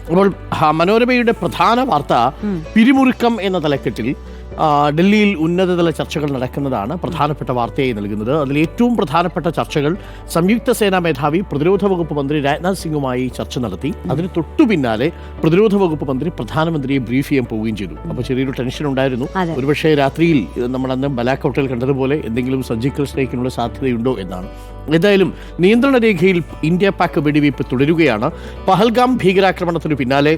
അപ്പോൾ മനോരമയുടെ പ്രധാന വാർത്ത പിരിമുറുക്കം എന്ന തലക്കെട്ടിൽ ഡൽഹിയിൽ ഉന്നതതല ചർച്ചകൾ നടക്കുന്നതാണ് പ്രധാനപ്പെട്ട വാർത്തയായി നൽകുന്നത്. അതിൽ ഏറ്റവും പ്രധാനപ്പെട്ട ചർച്ചകൾ സംയുക്ത സേനാ മേധാവി പ്രതിരോധ വകുപ്പ് മന്ത്രി രാജ്നാഥ് സിംഗുമായി ചർച്ച നടത്തി. അതിന് തൊട്ടു പിന്നാലെ പ്രതിരോധ വകുപ്പ് മന്ത്രി പ്രധാനമന്ത്രിയെ ബ്രീഫ് ചെയ്യാൻ പോവുകയും ചെയ്തു. അപ്പോൾ ചെറിയൊരു ടെൻഷൻ ഉണ്ടായിരുന്നു. ഒരുപക്ഷെ രാത്രിയിൽ നമ്മളന്ന് ബലാക് ഹോട്ടൽ കണ്ടതുപോലെ എന്തെങ്കിലും സർജിക്കൽ സ്ട്രൈക്കിനുള്ള സാധ്യതയുണ്ടോ എന്നാണ്. ഏതായാലും നിയന്ത്രണ രേഖയിൽ ഇന്ത്യ പാക് വെടിവയ്പ് തുടരുകയാണ്. പഹൽഗാം ഭീകരാക്രമണത്തിനു പിന്നാലെ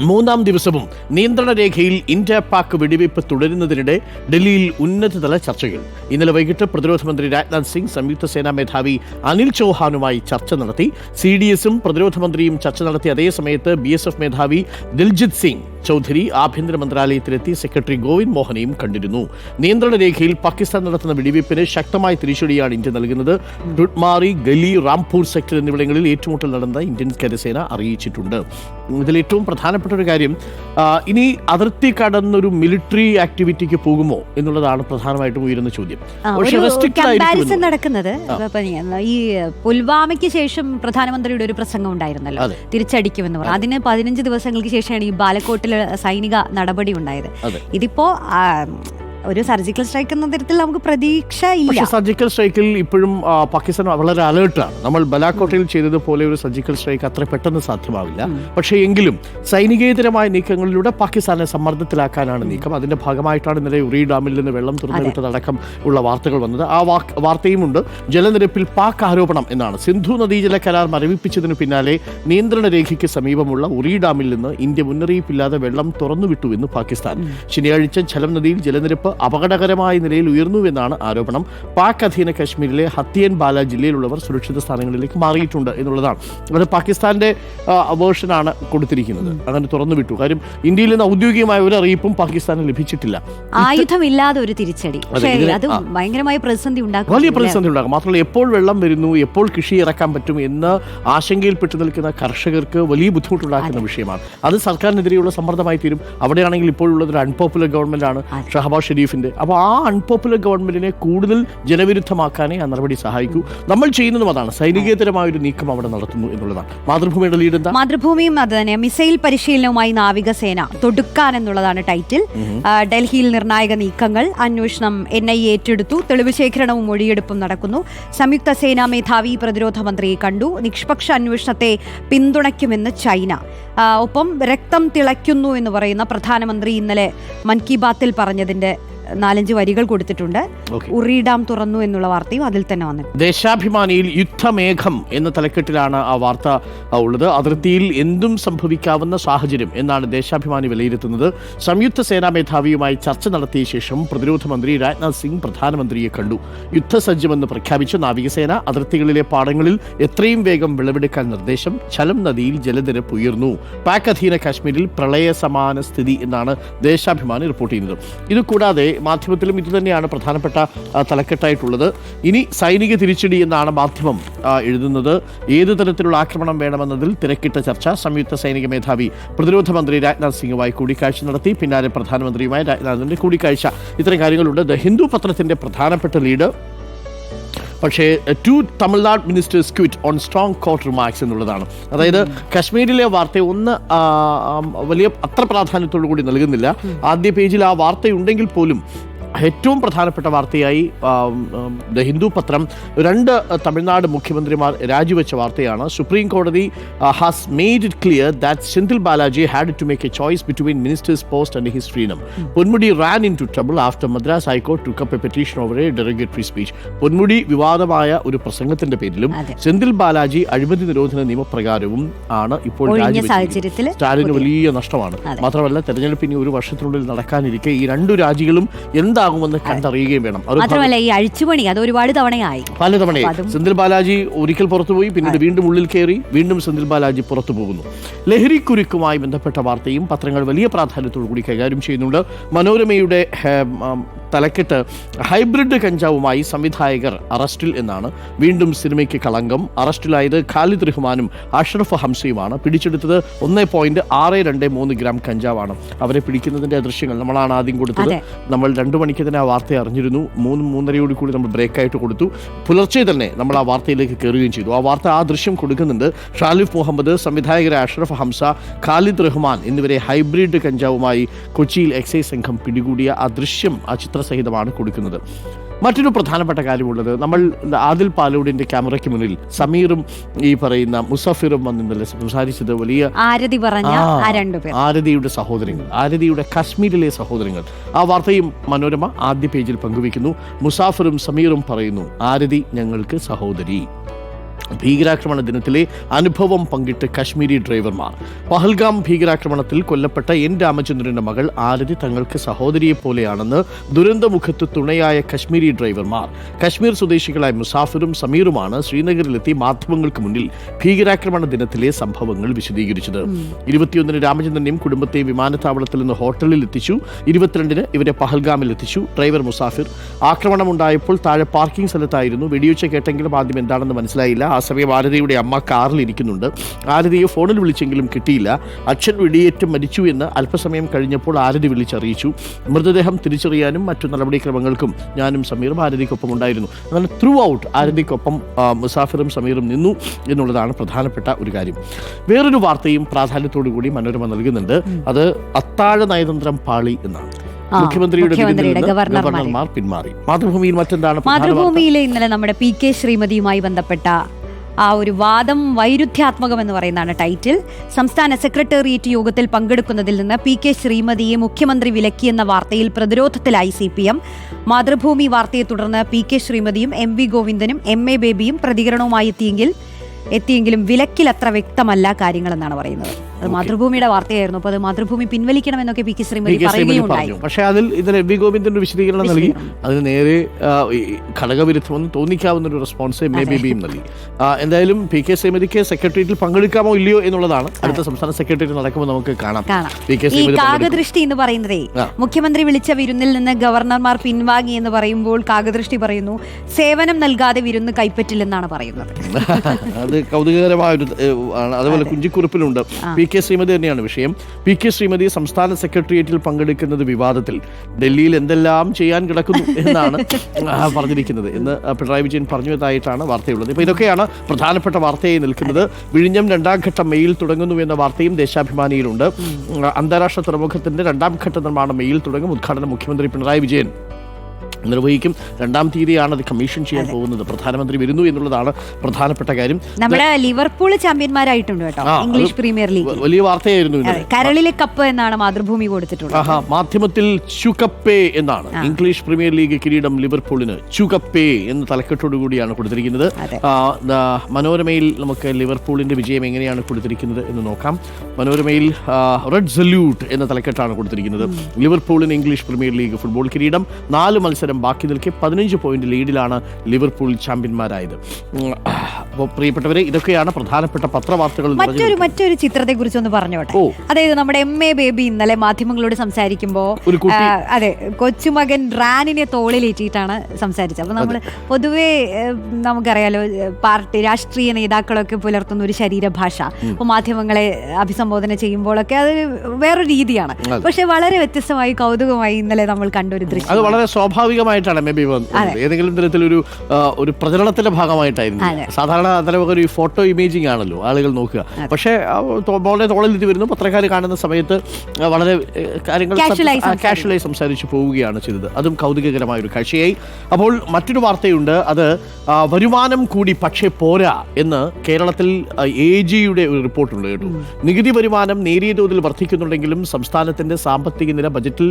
3-ാം ദിവസവും നിയന്ത്രണ രേഖയിൽ ഇന്ത്യ പാക് വെടിവയ്പ് തുടരുന്നതിനിടെ ഡൽഹിയിൽ ഉന്നതതല ചർച്ചകൾ. ഇന്നലെ വൈകിട്ട് പ്രതിരോധ മന്ത്രി രാജ്നാഥ് സിംഗ് സംയുക്ത സേനാ മേധാവി അനിൽ ചൗഹാനുമായി ചർച്ച നടത്തി. CDSും പ്രതിരോധ മന്ത്രിയും ചർച്ച നടത്തിയ അതേ സമയത്ത് BSF മേധാവി ദിൽജിത് സിംഗ് ചൗധരി ആഭ്യന്തര മന്ത്രാലയത്തിലെത്തി സെക്രട്ടറി ഗോവിന്ദ് മോഹനെയും കണ്ടിരുന്നു. നിയന്ത്രണ രേഖയിൽ പാകിസ്ഥാൻ നടത്തുന്ന വെടിവയ്പ്പിന് ശക്തമായ തിരിച്ചടിയാണ് ഇന്ത്യ നൽകുന്നത്. ഡുട്മാറി, ഗലി, റാംപൂർ സെക്ടർ എന്നിവിടങ്ങളിൽ ഏറ്റുമുട്ടൽ നടന്ന ഇന്ത്യൻ കരസേന അറിയിച്ചിട്ടുണ്ട്. ഇതിൽ ഏറ്റവും പ്രധാനപ്പെട്ട ഒരു കാര്യം, ഇനി അതിർത്തി കടന്നൊരു മിലിറ്ററി ആക്ടിവിറ്റിക്ക് പോകുമോ എന്നുള്ളതാണ് പ്രധാനമായിട്ടും ഉയരുന്ന ചോദ്യം. നടക്കുന്നത് ഈ പുൽവാമയ്ക്ക് ശേഷം പ്രധാനമന്ത്രിയുടെ ഒരു പ്രസംഗം ഉണ്ടായിരുന്നല്ലോ, തിരിച്ചടിക്കുമെന്ന് പറഞ്ഞു. അതിന് 15 ദിവസങ്ങൾക്ക് ശേഷമാണ് ഈ ബാലക്കോട്ടിൽ സൈനിക നടപടി ഉണ്ടായത്. ഇതിപ്പോ ഒരു സർജിക്കൽ സ്ട്രൈക്ക് എന്ന തരത്തിൽ നമുക്ക് പ്രതീക്ഷ ഇല്ല. സർജിക്കൽ സ്ട്രൈക്കിൽ ഇപ്പോഴും പാകിസ്ഥാൻ വളരെ അലേർട്ടാണ്. നമ്മൾ ബലാക്കോട്ടയിൽ ചെയ്തതുപോലെ ഒരു സർജിക്കൽ സ്ട്രൈക്ക് അത്ര പെട്ടെന്ന് സാധ്യമാവില്ല. പക്ഷേ എങ്കിലും സൈനികേതരമായ നീക്കങ്ങളിലൂടെ പാകിസ്ഥാനെ സമ്മർദ്ദത്തിലാക്കാനാണ് നീക്കം. അതിന്റെ ഭാഗമായിട്ടാണ് ഇന്നലെ ഉറി ഡാമിൽ നിന്ന് വെള്ളം തുറന്നുവിട്ടതടക്കം ഉള്ള വാർത്തകൾ വന്നത്. ആ വാർത്തയുമുണ്ട്. ജലനിരപ്പിൽ പാക് ആരോപണം എന്നാണ്. സിന്ധു നദീജല കരാർ മരവിപ്പിച്ചതിനു പിന്നാലെ നിയന്ത്രണ രേഖയ്ക്ക് സമീപമുള്ള ഉറി ഡാമിൽ നിന്ന് ഇന്ത്യ മുന്നറിയിപ്പില്ലാതെ വെള്ളം തുറന്നുവിട്ടുവെന്ന് പാകിസ്ഥാൻ. ശനിയാഴ്ച ഝലം നദിയിൽ ജലനിരപ്പ് അപകടകരമായ നിലയിൽ ഉയർന്നുവെന്നാണ് ആരോപണം. പാക് അധീന കശ്മീരിലെ ഹത്തിയൻ ബാല ജില്ലയിലുള്ളവർ സുരക്ഷിത സ്ഥാനങ്ങളിലേക്ക് മാറിയിട്ടുണ്ട് എന്നുള്ളതാണ്. അത് പാകിസ്ഥാന്റെ വേർഷനാണ് കൊടുത്തിരിക്കുന്നത്. അങ്ങനെ തുറന്നുവിട്ടു. കാര്യം ഇന്ത്യയിൽ നിന്ന് ഔദ്യോഗികമായ ഒരു അറിയിപ്പും പാകിസ്ഥാന് ലഭിച്ചിട്ടില്ല. ആയുധമില്ലാതെ ഒരു തിരിച്ചടി അത് ഭയങ്കരമായ പ്രതിസന്ധി ഉണ്ടാക്കും, വലിയ പ്രതിസന്ധി ഉണ്ടാക്കും. മാത്രമല്ല എപ്പോൾ വെള്ളം വരുന്നു, എപ്പോൾ കൃഷി ഇറക്കാൻ പറ്റും എന്ന് ആശങ്കയിൽപ്പെട്ടു നിൽക്കുന്ന കർഷകർക്ക് വലിയ ബുദ്ധിമുട്ടുണ്ടാക്കുന്ന വിഷയമാണ്. അത് സർക്കാരിനെതിരെയുള്ള സമ്മർദ്ദമായി തീരും. അവിടെയാണെങ്കിൽ ഇപ്പോഴുള്ളത് ഒരു അൺപോപ്പുലർ ഗവൺമെന്റ് ആണ്, ഷഹബാസ് ഷെരീഫിന്റെ. അപ്പോൾ ആ അൺപോപ്പുലർ ഗവൺമെന്റിനെ കൂടുതൽ ജനവിരുദ്ധമാക്കാനേ ആ നടപടി സഹായിക്കൂ. നമ്മൾ ചെയ്യുന്നതും അതാണ്. സൈനികേതരമായ ഒരു നീക്കം അവിടെ നടത്തുന്നു എന്നുള്ളതാണ്. മാതൃഭൂമിയുടെ ലീഡ് എന്താ? മാതൃഭൂമിയും അത് തന്നെ. മിസൈൽ പരിശീലനവുമായി നാവികസേന തൊടുക്കാൻ എന്നുള്ളതാണ് ടൈറ്റിൽ. ഡൽഹിയിൽ നിർണായക നീക്കങ്ങൾ, അന്വേഷണം NIA ഏറ്റെടുത്തു. തെളിവ് ശേഖരണവും മൊഴിയെടുപ്പും നടക്കുന്നു. സംയുക്ത സേനാ മേധാവി പ്രതിരോധ മന്ത്രിയെ കണ്ടു. നിഷ്പക്ഷ അന്വേഷണത്തെ പിന്തുണയ്ക്കുമെന്ന് ചൈന. ഒപ്പം രക്തം തിളയ്ക്കുന്നു എന്ന് പറയുന്ന പ്രധാനമന്ത്രി ഇന്നലെ മൻ കി ബാത്തിൽ പറഞ്ഞതിന്റെ 4-5 വരികൾ കൊടുത്തിട്ടുണ്ട്. ഉറി ഡാം തുറന്നു എന്നുള്ള വാർത്തയും അതിൽ തന്നെ വന്നു. ദേശാഭിമാനിയിൽ യുദ്ധമേഘം എന്ന തലക്കെട്ടിലാണ് ആ വാർത്ത ഉള്ളത്. അതിർത്തിയിൽ എന്തും സംഭവിക്കാവുന്ന സാഹചര്യം എന്നാണ് ദേശാഭിമാനി വിലയിരുത്തുന്നത്. സംയുക്ത സേനാ മേധാവിയുമായി ചർച്ച നടത്തിയ ശേഷം പ്രതിരോധ മന്ത്രി രാജ്നാഥ് സിംഗ് പ്രധാനമന്ത്രിയെ കണ്ടു. യുദ്ധസജ്ജമെന്ന് പ്രഖ്യാപിച്ച നാവികസേന അതിർത്തികളിലെ പാടങ്ങളിൽ എത്രയും വേഗം വിളവെടുക്കാൻ നിർദ്ദേശം. ഝലം നദിയിൽ ജലനിരപ്പ് ഉയർന്നു. പാക് അധീന കാശ്മീരിൽ പ്രളയ സമാന സ്ഥിതി എന്നാണ് ദേശാഭിമാനി റിപ്പോർട്ട് ചെയ്യുന്നത്. ഇതുകൂടാതെ മാധ്യമത്തിലും ഇതുതന്നെയാണ് പ്രധാനപ്പെട്ട തലക്കെട്ടായിട്ടുള്ളത്. ഇനി സൈനിക തിരിച്ചടി എന്നാണ് മാധ്യമം എഴുതുന്നത്. ഏതു തരത്തിലുള്ള ആക്രമണം വേണമെന്നതിൽ തിരക്കിട്ട ചർച്ച. സംയുക്ത സൈനിക മേധാവി പ്രതിരോധ മന്ത്രി രാജ്നാഥ് സിംഗുമായി കൂടിക്കാഴ്ച നടത്തി. പിന്നാലെ പ്രധാനമന്ത്രിയുമായി രാജ്നാഥിന്റെ കൂടിക്കാഴ്ച. ഇത്തരം കാര്യങ്ങളുണ്ട്. ദ ഹിന്ദു പത്രത്തിന്റെ പ്രധാനപ്പെട്ട ലീഡ് പക്ഷേ 2 Tamil Nadu ministers quit on strong court remarks എന്നുള്ളതാണ്. അതായത് കശ്മീരിലെ വാർത്ത വലിയ അത്ര പ്രാധാന്യത്തോടു കൂടി നൽകുന്നില്ല. ആദ്യ പേജിൽ ആ വാർത്തയുണ്ടെങ്കിൽ പോലും ഏറ്റവും പ്രധാനപ്പെട്ട വാർത്തയായി ദ ഹിന്ദു പത്രം 2 തമിഴ്നാട് മുഖ്യമന്ത്രിമാർ രാജിവെച്ച വാർത്തയാണ്. സുപ്രീം കോടതി has made it clear that Senthil Balaji had to make a choice between ministers post and his freedom. Ponmudi ran into trouble after Madras high court took up a petition over a derogatory speech. Ponmudi വിവാദമായ ഒരു പ്രസംഗത്തിന്റെ പേരിലും സെന്തിൽ ബാലാജി അഴിമതി നിരോധന നിയമപ്രകാരവും ആണ് ഇപ്പോൾ രാജിവെച്ചത്. സ്റ്റാലിന് വലിയ നഷ്ടമാണ്. മാത്രമല്ല തെരഞ്ഞെടുപ്പ് ഇനി ഒരു വർഷത്തിനുള്ളിൽ നടക്കാനിരിക്കെ ഈ 2 രാജികളും എന്താകുമെന്ന് കണ്ടറിയുകയും വേണം. മാത്രമല്ല ഈ അഴിച്ചുപണി അത് ഒരുപാട് തവണയായി, പലതവണയായി. സെന്തിൽ ബാലാജി ഒരിക്കൽ പുറത്തുപോയി, പിന്നീട് വീണ്ടും ഉള്ളിൽ കയറി, വീണ്ടും സെന്തിൽ ബാലാജി പുറത്തു പോകുന്നു. ലഹരിക്കുരുക്കുമായി ബന്ധപ്പെട്ട വാർത്തയും പത്രങ്ങൾ വലിയ പ്രാധാന്യത്തോടു കൂടി കൈകാര്യം ചെയ്യുന്നുണ്ട്. മനോരമയുടെ തലക്കെട്ട് ഹൈബ്രിഡ് കഞ്ചാവുമായി സംവിധായകർ അറസ്റ്റിൽ എന്നാണ്. വീണ്ടും സിനിമയ്ക്ക് കളങ്കം. അറസ്റ്റിലായത് ഖാലിദ് റഹ്മാനും അഷ്റഫ് ഹംസയുമാണ്. പിടിച്ചെടുത്തത് 1.623 ഗ്രാം കഞ്ചാവാണ്. അവരെ പിടിക്കുന്നതിന്റെ ദൃശ്യങ്ങൾ നമ്മളാണ് ആദ്യം കൊടുത്തത്. നമ്മൾ 2 മണിക്ക് തന്നെ ആ വാർത്ത അറിഞ്ഞിരുന്നു. 3-3:30 കൂടി നമ്മൾ ബ്രേക്കായിട്ട് കൊടുത്തു. പുലർച്ചെ തന്നെ നമ്മൾ ആ വാർത്തയിലേക്ക് കയറുകയും ചെയ്തു. ആ ദൃശ്യം കൊടുക്കുന്നുണ്ട്. ഷാലിഫ് മുഹമ്മദ്, സംവിധായകരെ അഷ്റഫ് ഹംസ, ഖാലിദ് റഹ്മാൻ എന്നിവരെ ഹൈബ്രിഡ് കഞ്ചാവുമായി കൊച്ചിയിൽ എക്സൈസ് സംഘം പിടികൂടിയ ആ ദൃശ്യം, ആ ചിത്രസഹിതമാണ് കൊടുക്കുന്നത്. മറ്റൊരു പ്രധാനപ്പെട്ട കാര്യമുള്ളത്, നമ്മൾ ആദിൽ പാലൂടിന്റെ ക്യാമറയ്ക്ക് മുന്നിൽ സമീറും ഈ പറയുന്ന മുസഫിറും വന്നിന്നലെ സംസാരിച്ചത് വലിയ ആരതിയുടെ സഹോദരങ്ങൾ, ആരതിയുടെ കശ്മീരിലെ സഹോദരങ്ങൾ. ആ വാർത്തയും മനോരമ ആദ്യ പേജിൽ പങ്കുവയ്ക്കുന്നു. മുസാഫിറും സമീറും പറയുന്നു, ആരതി ഞങ്ങൾക്ക് സഹോദരി. ഭീകരാക്രമണ ദിനത്തിലെ അനുഭവം പങ്കിട്ട് കശ്മീരി ഡ്രൈവർമാർ. പഹൽഗാം ഭീകരാക്രമണത്തിൽ കൊല്ലപ്പെട്ട എൻ രാമചന്ദ്രന്റെ മകൾ ആരതി തങ്ങൾക്ക് സഹോദരിയെ പോലെയാണെന്ന് ദുരന്തമുഖത്ത് തുണയായ കശ്മീരി ഡ്രൈവർമാർ. കശ്മീർ സ്വദേശികളായ മുസാഫിറും സമീറുമാണ് ശ്രീനഗറിലെത്തി മാധ്യമങ്ങൾക്ക് മുന്നിൽ ഭീകരാക്രമണ ദിനത്തിലെ സംഭവങ്ങൾ വിശദീകരിച്ചത്. 21-ന് രാമചന്ദ്രനെയും കുടുംബത്തെയും വിമാനത്താവളത്തിൽ നിന്ന് ഹോട്ടലിൽ എത്തിച്ചു. 22-ന് ഇവരെ പഹൽഗാമിൽ എത്തിച്ചു. ഡ്രൈവർ മുസാഫിർ ആക്രമണമുണ്ടായപ്പോൾ താഴെ പാർക്കിംഗ് സ്ഥലത്തായിരുന്നു. വെടിയൊച്ച കേട്ടെങ്കിലും ആദ്യം എന്താണെന്ന് മനസ്സിലായില്ല. ആ സമയം ആരതിയുടെ അമ്മ കാറിൽ ഇരിക്കുന്നുണ്ട്. ആരതിയെ ഫോണിൽ വിളിച്ചെങ്കിലും കിട്ടിയില്ല. അച്ഛൻ വെടിയേറ്റ് മരിച്ചു എന്ന് അല്പസമയം കഴിഞ്ഞപ്പോൾ ആരതി വിളിച്ചറിയിച്ചു. മൃതദേഹം തിരിച്ചറിയാനും മറ്റു നടപടിക്രമങ്ങൾക്കും ഞാനും സമീറും ആരതിക്കൊപ്പം ഉണ്ടായിരുന്നു. അങ്ങനെ ത്രൂ ഔട്ട് ആരതിക്കൊപ്പം മുസാഫിറും സമീറും നിന്നു എന്നുള്ളതാണ് പ്രധാനപ്പെട്ട ഒരു കാര്യം. വേറൊരു വാർത്തയും പ്രാധാന്യത്തോടു കൂടി മനോരമ നൽകുന്നുണ്ട്. അത് അത്താഴ നയതന്ത്രം പാളി എന്നാണ്. മുഖ്യമന്ത്രിയുടെ ഗവർണർമാർ പിന്മാറി. മാതൃഭൂമിയിൽ മറ്റെന്താണ്? മാതൃഭൂമിയിലെ ഇന്നലെ നമ്മുടെ PK ശ്രീമതിയുമായി ബന്ധപ്പെട്ട ആ ഒരു വാദം വൈരുദ്ധ്യാത്മകം എന്ന് പറയുന്നതാണ് ടൈറ്റിൽ. സംസ്ഥാന സെക്രട്ടേറിയറ്റ് യോഗത്തിൽ പങ്കെടുക്കുന്നതിൽ നിന്ന് PK ശ്രീമതിയെ മുഖ്യമന്ത്രി വിലക്കിയെന്ന വാർത്തയിൽ പ്രതിരോധത്തിലായി CPM. മാതൃഭൂമി വാർത്തയെ തുടർന്ന് PK ശ്രീമതിയും MV ഗോവിന്ദനും MA ബേബിയും പ്രതികരണവുമായി എത്തിയെങ്കിലും വിലക്കിൽ അത്ര വ്യക്തമല്ല കാര്യങ്ങളെന്നാണ് പറയുന്നത്. അത് മാതൃഭൂമിയുടെ വാർത്തയായിരുന്നു. അപ്പോൾ അത് മാതൃഭൂമി പിൻവലിക്കണമെന്നൊക്കെ PK ശ്രീമതി പറയുകയുണ്ടായി. പക്ഷേ അതിൽ MV ഗോവിന്ദൻ ഒരു വിശദീകരണം നൽകി. അതിന് നേരെ ഘടകവിരുദ്ധമെന്ന് തോന്നിക്കാവുന്ന ഒരു റെസ്പോൺസ് MA ബേബിയും നൽകി. എന്തായാലും PK ശ്രീമതിക്ക് സെക്രട്ടേറിയറ്റിൽ പങ്കെടുക്കാമോ ഇല്ലയോ എന്നുള്ളതാണ് അടുത്ത സംസ്ഥാന സെക്രട്ടേറിയറ്റ് നടക്കുമ്പോൾ നമുക്ക് കാണാം. ഈ കാകദൃഷ്ടി എന്ന് പറയുന്നതേ, മുഖ്യമന്ത്രി വിളിച്ച വിരുന്നിൽ നിന്ന് ഗവർണർമാർ പിൻവാങ്ങി എന്ന് പറയുമ്പോൾ കാകദൃഷ്ടി പറയുന്നു സേവനം നൽകാതെ വിരുന്ന് കൈപ്പറ്റില്ലെന്നാണ് പറയുന്നത്. അത് കൗതുകകരമായ ഒരു ആണ്. അതുപോലെ കുഞ്ചിക്കുറിപ്പിലുണ്ട്. PK ശ്രീമതി തന്നെയാണ് വിഷയം. PK ശ്രീമതി സംസ്ഥാന സെക്രട്ടേറിയറ്റിൽ പങ്കെടുക്കുന്നത് വിവാദത്തിൽ. ഡൽഹിയിൽ എന്തെല്ലാം ചെയ്യാൻ കിടക്കുന്നു എന്നാണ് പറഞ്ഞിരിക്കുന്നത് എന്ന് പിണറായി വിജയൻ പറഞ്ഞതായിട്ടാണ് വാർത്തയുള്ളത്. ഇപ്പോൾ ഇതൊക്കെയാണ് പ്രധാനപ്പെട്ട വാർത്തയായി നിൽക്കുന്നത്. വിഴിഞ്ഞം 2ാം ഘട്ടം മെയ്യിൽ തുടങ്ങുന്നു എന്ന വാർത്തയും ദേശാഭിമാനിയിലുണ്ട്. അന്താരാഷ്ട്ര തുറമുഖത്തിന്റെ 2ാം ഘട്ട നിർമ്മാണം മെയ്യിൽ തുടങ്ങും. ഉദ്ഘാടനം മുഖ്യമന്ത്രി പിണറായി വിജയൻ നിർവഹിക്കും. 2ാം തീയതിയാണ് അത് കമ്മീഷൻ ചെയ്യാൻ പോകുന്നത്. പ്രധാനമന്ത്രി വരുന്നു എന്നുള്ളതാണ് പ്രധാനപ്പെട്ട കാര്യം. നമ്മുടെ ലിവർപൂൾ ചാമ്പ്യന്മാരായിട്ടുണ്ട് കേട്ടോ, ഇംഗ്ലീഷ് പ്രീമിയർ ലീഗ്. വലിയ വാർത്തയായിരുന്നു. കരളിലെ കപ്പ് എന്നാണ് മാതൃഭൂമി കൊടുത്തിട്ടുള്ളത്. മാധ്യമത്തിൽ ചുകപ്പേ എന്നാണ്. ഇംഗ്ലീഷ് പ്രീമിയർ ലീഗ് കിരീടം ലിവർപൂളിന് ചുകപ്പേ എന്ന തലക്കെട്ടോടുകൂടിയാണ് കൊടുത്തിരിക്കുന്നത്. മനോരമയിൽ നമുക്ക് ലിവർപൂളിന്റെ വിജയം എങ്ങനെയാണ് കൊടുത്തിരിക്കുന്നത് എന്ന് നോക്കാം. മനോരമയിൽ റെഡ് സല്യൂട്ട് എന്ന തലക്കെട്ടാണ് കൊടുത്തിരിക്കുന്നത്. ലിവർപൂളിന് ഇംഗ്ലീഷ് പ്രീമിയർ ലീഗ് ഫുട്ബോൾ കിരീടം. 4 മത്സരം ബാക്കി നിൽക്കെ 15 പോയിന്റ് ലീഡിലാണ് ലിവർപൂൾ ചാമ്പ്യന്മാരായത്. അപ്പോൾ പ്രിയപ്പെട്ടവരെ, ഇതൊക്കെയാണ് പ്രധാനപ്പെട്ട പത്രവാർത്തകൾ. മറ്റൊരു ചിത്രത്തെ കുറിച്ച് ഒന്ന് പറഞ്ഞോട്ടെ. അതായത് നമ്മുടെ MA ബേബി ഇന്നലെ മാധ്യമങ്ങളോട് സംസാരിക്കുമ്പോൾ അതെ കൊച്ചുമകൻ റാനിനെ തോളിലേറ്റിയിട്ടാണ് സംസാരിച്ചത്. അപ്പൊ നമ്മൾ പൊതുവേ നമുക്കറിയാലോ, പാർട്ടി രാഷ്ട്രീയ നേതാക്കളൊക്കെ പുലർത്തുന്ന ഒരു ശരീരഭാഷ, അപ്പോൾ മാധ്യമങ്ങളെ അഭിസംബോധന ചെയ്യുമ്പോഴൊക്കെ അത് വേറൊരു രീതിയാണ്. പക്ഷെ വളരെ വ്യത്യസ്തമായി കൗതുകമായി ഇന്നലെ നമ്മൾ കണ്ടൊരു ദൃശ്യം. അത് വളരെ സ്വാഭാവികമായിട്ടാണ് MA ഏതെങ്കിലും തരത്തിലൊരു പ്രചരണത്തിന്റെ ഭാഗമായിട്ടായിരുന്നു. സാധാരണ അത്തരമൊരു ഫോട്ടോ ഇമേജിംഗ് ആണല്ലോ ആളുകൾ നോക്കുക. പക്ഷേ വളരെ തോളിലിട്ട് വരുന്നു. പത്രക്കാർ കാണുന്ന സമയത്ത് വളരെ കാര്യങ്ങൾ കാഷ്വലായി സംസാരിച്ച് പോവുകയാണ് ചെയ്തത്. അതും കൗതുകകരമായ ഒരു കാഴ്ചയായി. അപ്പോൾ മറ്റൊരു വാർത്തയുണ്ട്. അത് വരുമാനം കൂടി പക്ഷേ പോരാ എന്ന് കേരളത്തിൽ AGയുടെ ഒരു റിപ്പോർട്ടുണ്ട് കേട്ടോ. നികുതി വരുമാനം നേരിയ തോതിൽ വർദ്ധിക്കുന്നുണ്ടെങ്കിലും സംസ്ഥാനത്തിന്റെ സാമ്പത്തിക നില ബജറ്റിൽ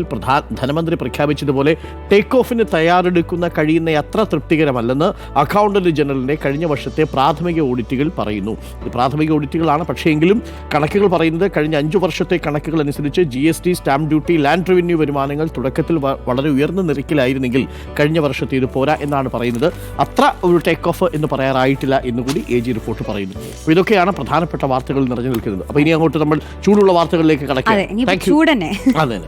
ധനമന്ത്രി പ്രഖ്യാപിച്ചതുപോലെ ടേക്ക് ഓഫിന് തയ്യാറെടുക്കുന്ന കഴിയുന്ന അത്ര തൃപ്തികരമല്ലെന്ന് അക്കൗണ്ടന്റ് ജനറലിന്റെ കഴിഞ്ഞ വർഷത്തെ പ്രാഥമിക ഓഡിറ്റുകൾ പറയുന്നു. പ്രാഥമിക ഓഡിറ്റുകളാണ്, പക്ഷേ എങ്കിലും കണക്കുകൾ പറയുന്നത് കഴിഞ്ഞ 5 വർഷത്തെ കണക്കുകൾ അനുസരിച്ച് GST, stamp duty, land revenue വരുമാനങ്ങൾ തുടക്കത്തിൽ വളരെ ഉയർന്ന നിരക്കിലായിരുന്നെങ്കിൽ കഴിഞ്ഞ വർഷത്തെ ഇത് പോരാ എന്നാണ് പറയുന്നത്. അത്ര ഒരു ടേക്ക് ഓഫ് എന്ന് പറയാറായിട്ടില്ല എന്നുകൂടി AG റിപ്പോർട്ട് പറയുന്നു. അപ്പോൾ ഇതൊക്കെയാണ് പ്രധാനപ്പെട്ട വാർത്തകൾ നിറഞ്ഞു നിൽക്കുന്നത്. അപ്പോൾ ഇനി അങ്ങോട്ട് നമ്മൾ ചൂടുള്ള വാർത്തകളിലേക്ക് കടക്കാം. അതെ.